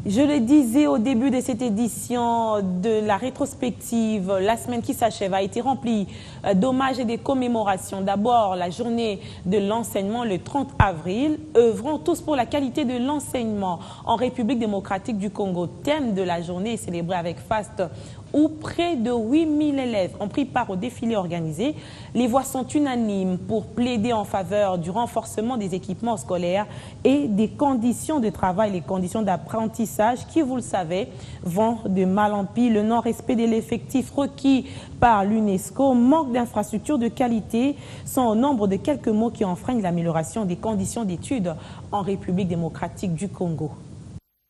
Je le disais au début de cette édition de la rétrospective, la semaine qui s'achève a été remplie d'hommages et de commémorations. D'abord, la journée de l'enseignement le 30 avril. Œuvrons tous pour la qualité de l'enseignement en République démocratique du Congo. Thème de la journée est célébré avec faste où près de 8000 élèves ont pris part au défilé organisé. Les voix sont unanimes pour plaider en faveur du renforcement des équipements scolaires et des conditions de travail, les conditions d'apprentissage qui, vous le savez, vont de mal en pis. Le non-respect de l'effectif requis par l'UNESCO, manque d'infrastructures de qualité sont au nombre de quelques mots qui enfreignent l'amélioration des conditions d'études en République démocratique du Congo.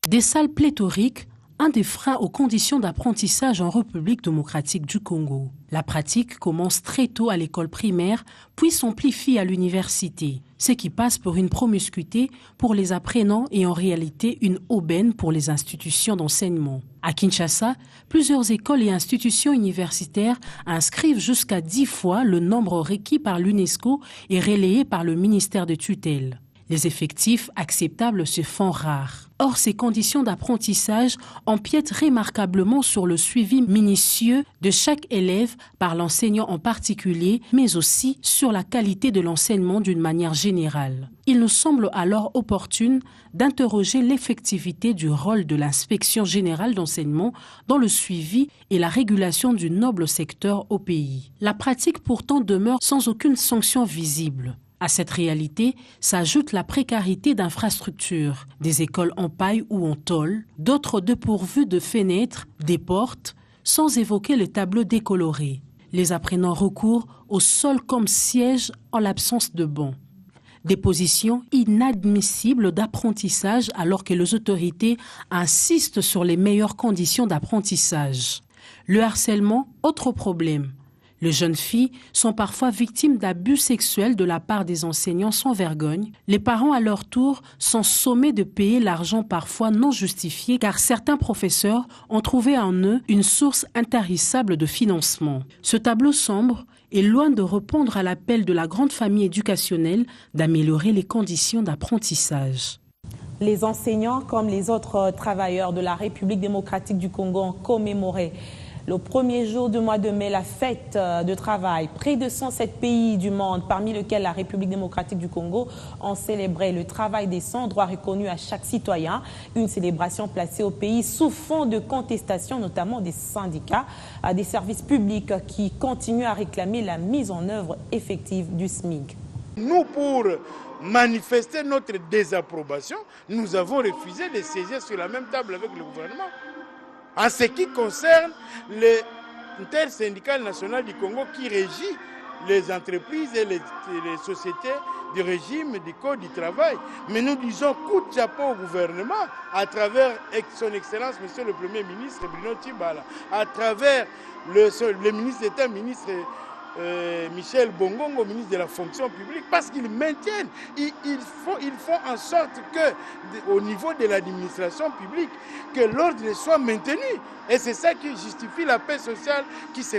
Des salles pléthoriques, un des freins aux conditions d'apprentissage en République démocratique du Congo. La pratique commence très tôt à l'école primaire, puis s'amplifie à l'université, ce qui passe pour une promiscuité pour les apprenants et en réalité une aubaine pour les institutions d'enseignement. À Kinshasa, plusieurs écoles et institutions universitaires inscrivent jusqu'à 10 fois le nombre requis par l'UNESCO et relayé par le ministère de tutelle. Les effectifs acceptables se font rares. Or, ces conditions d'apprentissage empiètent remarquablement sur le suivi minutieux de chaque élève par l'enseignant en particulier, mais aussi sur la qualité de l'enseignement d'une manière générale. Il nous semble alors opportun d'interroger l'effectivité du rôle de l'inspection générale d'enseignement dans le suivi et la régulation du noble secteur au pays. La pratique pourtant demeure sans aucune sanction visible. À cette réalité s'ajoute la précarité d'infrastructures, des écoles en paille ou en tôle, d'autres dépourvues de fenêtres, des portes, sans évoquer le tableau décoloré. Les apprenants recourent au sol comme siège en l'absence de bancs. Des positions inadmissibles d'apprentissage alors que les autorités insistent sur les meilleures conditions d'apprentissage. Le harcèlement, autre problème. Les jeunes filles sont parfois victimes d'abus sexuels de la part des enseignants sans vergogne. Les parents, à leur tour, sont sommés de payer l'argent parfois non justifié car certains professeurs ont trouvé en eux une source intarissable de financement. Ce tableau sombre est loin de répondre à l'appel de la grande famille éducationnelle d'améliorer les conditions d'apprentissage. Les enseignants, comme les autres travailleurs de la République démocratique du Congo, ont commémoré le premier jour du mois de mai, la fête de travail. Près de 107 pays du monde, parmi lesquels la République démocratique du Congo, ont célébré le travail décent, droit reconnu à chaque citoyen. Une célébration placée au pays sous fond de contestation, notamment des syndicats, des services publics qui continuent à réclamer la mise en œuvre effective du SMIC. Nous, pour manifester notre désapprobation, nous avons refusé de saisir sur la même table avec le gouvernement. En ce qui concerne l'intersyndicat national du Congo qui régit les entreprises et les sociétés du régime du Code du travail. Mais nous disons coup de chapeau au gouvernement à travers son Excellence, Monsieur le Premier ministre Bruno Tshibala, à travers le ministre d'État, ministre Michel Bongongo, ministre de la fonction publique, parce qu'ils maintiennent, ils font en sorte que, au niveau de l'administration publique, que l'ordre soit maintenu. Et c'est ça qui justifie la paix sociale qui se